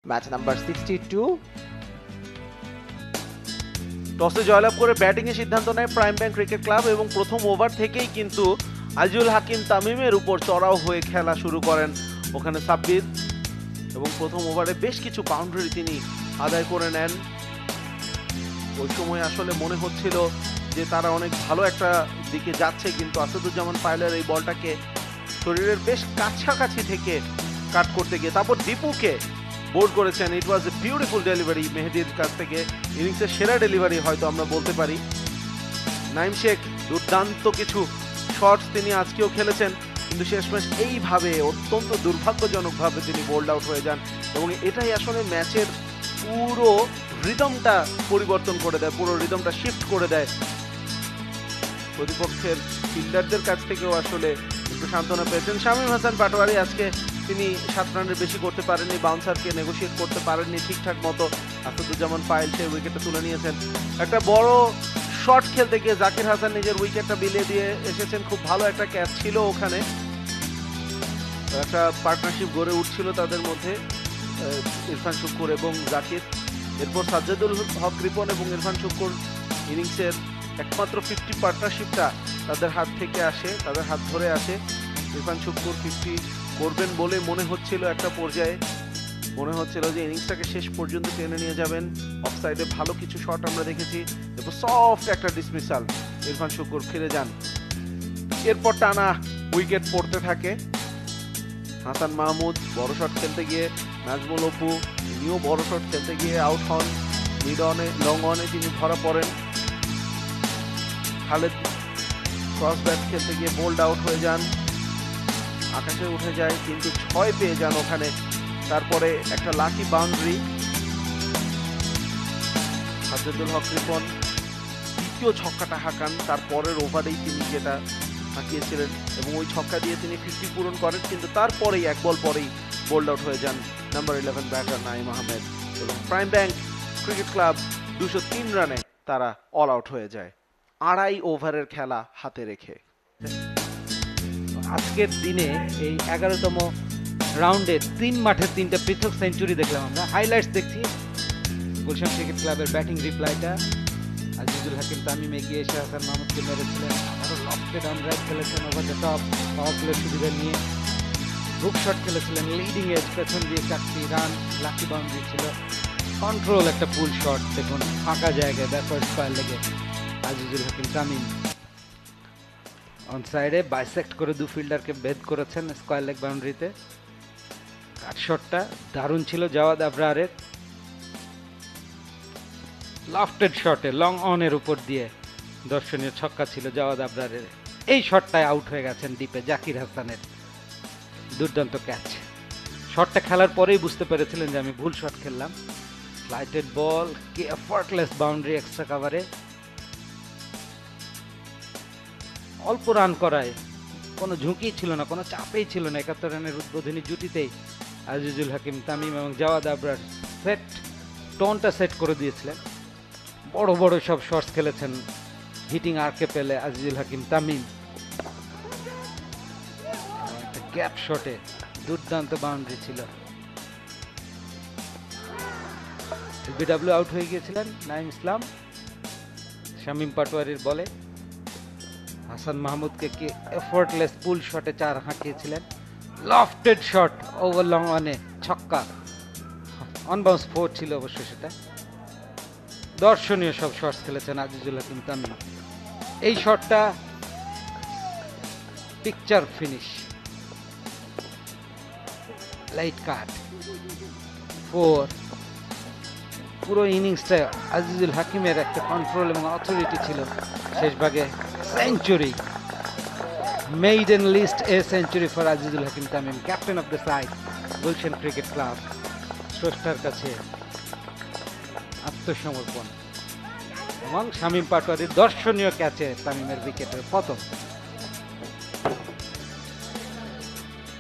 Match number 62। টসে জয়লাভ করে ব্যাটিং এর সিদ্ধান্ত নেয় প্রাইম ব্যাংক ক্রিকেট ক্লাব এবং প্রথম ওভার থেকেই কিন্তু আজিজুল হাকিম তামিমের উপর চড়াও হয়ে খেলা শুরু করেন ওখানে সাব্বির এবং প্রথম ওভারে বেশ কিছু বাউন্ডারি তিনি আদায় করে নেন। ওই সময় আসলে মনে হচ্ছিল যে তারা অনেক ভালো একটা দিকে যাচ্ছে, কিন্তু আসাদুজ্জামান পায়েলের এই বলটাকে শরীরের বেশ কাছাকাছি থেকে কাট করতে গিয়ে তারপর দীপুকে বোল্ড করেছেন। ইট ওয়াজ এ বিউটিফুল ডেলিভারি মেহেদির কাছ থেকে, ইনিংসের সেরা ডেলিভারি হয়তো আমরা বলতে পারি। নাইম শেখ দুর্দান্ত কিছু শটস তিনি আজকেও খেলেছেন, কিন্তু শেষমেশ এইভাবে অত্যন্ত দুর্ভাগ্যজনকভাবে তিনি বোল্ড আউট হয়ে যান এবং এটাই আসলে ম্যাচের পুরো রিদমটা পরিবর্তন করে দেয়, পুরো রিদমটা শিফট করে দেয়। প্রতিপক্ষের ফিল্ডারদের কাছ থেকেও আসলে একটু সান্ত্বনা পেয়েছেন। শামীম হাসান পাটোয়ারি আজকে তিনি 7 রানের বেশি করতে পারেননি, বাউন্সারকে নেগোশিয়েট করতে পারেননি ঠিকঠাক মতো। আসাদুজ্জামান পায়েল সেই উইকেটটা তুলে নিয়েছেন। একটা বড় শট খেলতে গিয়ে জাকির হাসান নিজের উইকেটটা বিলিয়ে দিয়ে এসেছেন। খুব ভালো একটা ক্যাচ ছিল ওখানে, একটা পার্টনারশিপ গড়ে উঠছিল তাদের মধ্যে, ইরফান শুক্কুর এবং জাকির। এরপর সাজ্জাদুল হক রিপন এবং ইরফান শুক্কুর ইনিংসের একমাত্র 50 পার্টনারশিপটা তাদের হাত থেকে আসে, তাদের হাত ধরে আসে। ইরফান শুক্কুর 50 করবেন বলে মনে হচ্ছিল, একটা পর্যায়ে মনে হচ্ছিল যে ইনিংসটাকে শেষ পর্যন্ত টেনে নিয়ে যাবেন। অফ সাইডে ভালো কিছু শট আমরা দেখেছি, এরপর সফট একটা ডিসমিসাল, ইরফান শুক্কুর ফিরে যান। এরপর টানা উইকেট পড়তে থাকে। হাসান মাহমুদ বড় শট খেলতে গিয়ে, নাজমুল অপু তিনিও বড় শট খেলতে গিয়ে আউট হন। মিড অনে লং অনে তিনি ধরা পড়েন। খালেদ ক্রস ব্যাট খেলতে গিয়ে বোল্ড আউট হয়ে যান, আকাশে উঠে যায় কিন্তু 6 পেয়ে যান ওখানে। তারপরে একটা লাকি বাউন্ডারি, সাজ্জাদুল হক রিপন দ্বিতীয় ছক্কাটা হাঁকান তারপরের ওভারেই তিনি যেটা হাঁকিয়েছিলেন এবং ওই ছক্কা দিয়ে তিনি 50 পূরণ করেন, কিন্তু তারপরেই এক বল পরেই বোল্ড আউট হয়ে যান নাম্বার 11 ব্যাটার নাইম আহমেদ এবং প্রাইম ব্যাংক ক্রিকেট ক্লাব 203 রানে তারা অল আউট হয়ে যায় 2.5 ওভারের খেলা হাতে রেখে। আজকের দিনে এই 11তম রাউন্ডে 3 মাঠে 3টা পৃথক সেঞ্চুরি দেখলাম আমরা। হাইলাইটস দেখছি গুলশান ক্রিকেট ক্লাবের ব্যাটিং রিপ্লাইটা, আজিজুল হাকিম তামিম এগিয়ে এসে হাসান মাহমুদকে মেরেছিলেন, আরও লফটেড অন রাইট খেলেছেন ওভার দ্য টপ পাওয়ার প্লের সুবিধা নিয়ে, হুক শট খেলেছিলেন লিডিং এজ, পেছন দিয়ে 4টি রান, লাকি বাউন্ডারি ছিল, কন্ট্রোল একটা পুল শট দেখুন ফাঁকা জায়গায় ব্যাকওয়ার্ড স্কয়ার লেগে আজিজুল হাকিম তামিম অন সাইডে বাইসেক্ট করে 2 ফিল্ডারকে ভেদ করেছেন স্কয়ার লেগ বাউন্ডারিতে। কাট শটটা দারুণ ছিল জাওয়াদ আবরারের, লফটেড শটে লং অনের উপর দিয়ে দর্শনীয় ছক্কা ছিল জাওয়াদ আবরারের। এই শটটায় আউট হয়ে গেছেন ডিপে জাকির হাসানের দুর্দান্ত ক্যাচ। শটটা খেলার পরেই বুঝতে পেরেছিলেন যে আমি ভুল শট খেললাম। ফ্লাইটেড বল, কি এফর্টলেস বাউন্ডারি এক্সট্রা কাভারে, অল্প রান করায় কোনো ঝুঁকি ছিল না, কোনো চাপেই ছিল না। 71 রানের উদ্বোধনী জুটিতেই আজিজুল হাকিম তামিম এবং জাওয়াদ আবরার টোনটা সেট করে দিয়েছিলেন। বড় বড় সব শটস খেলেছেন হিটিং আর্কে পেলে আজিজুল হাকিম তামিম। একটা গ্যাপ শটে দুর্দান্ত বাউন্ডারি ছিল। বিডব্লিউ আউট হয়ে গিয়েছিলেন নাইম ইসলাম শামীম পাটোয়ারির বলে। হাসান মাহমুদকে কি এফোর্টলেস পুল শটে 4 হাঁকিয়েছিলেন, লফটেড শট ওভার লং অনে ছক্কা, অন বাউন্স 4 ছিল অবশ্য সেটা। দর্শনীয় সব শটস খেলেছেন আজিজুল হাকিম তামিম। এই শটটা পিকচার ফিনিশ, লাইট কাট 4। পুরো ইনিংসটা আজিজুল হাকিমের একটা কন্ট্রোল এবং অথরিটি ছিল। শেষ ভাগে century, maiden list A century for Azizul Hakim Tamim, captain of the side Gulshan cricket club. স্রষ্টার কাছে আত্মসমর্পণ এবং শামীম পাটোয়ারির দর্শনীয় ক্যাচে তামিমের উইকেটের পতন।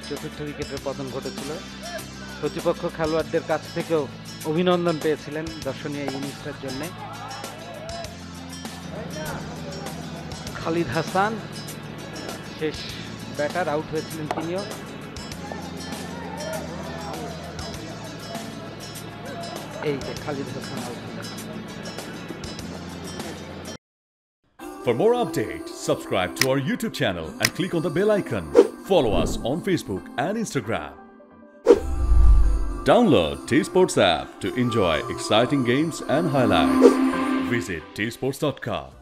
চতুর্থ উইকেটের পতন ঘটেছিল। প্রতিপক্ষ খেলোয়াড়দের কাছ থেকেও অভিনন্দন পেয়েছিলেন দর্শনীয় ইনিংসটার জন্য। খালিদ হাসান শেষ ব্যাটার, আউট হয়েছিলেন তিনিও। এই যে খালিদ হাসান আউট হলেন। For more updates, subscribe to our YouTube channel and click on the bell icon. Follow us on Facebook and Instagram. Download T-Sports app to enjoy exciting games and highlights. Visit tsports.com.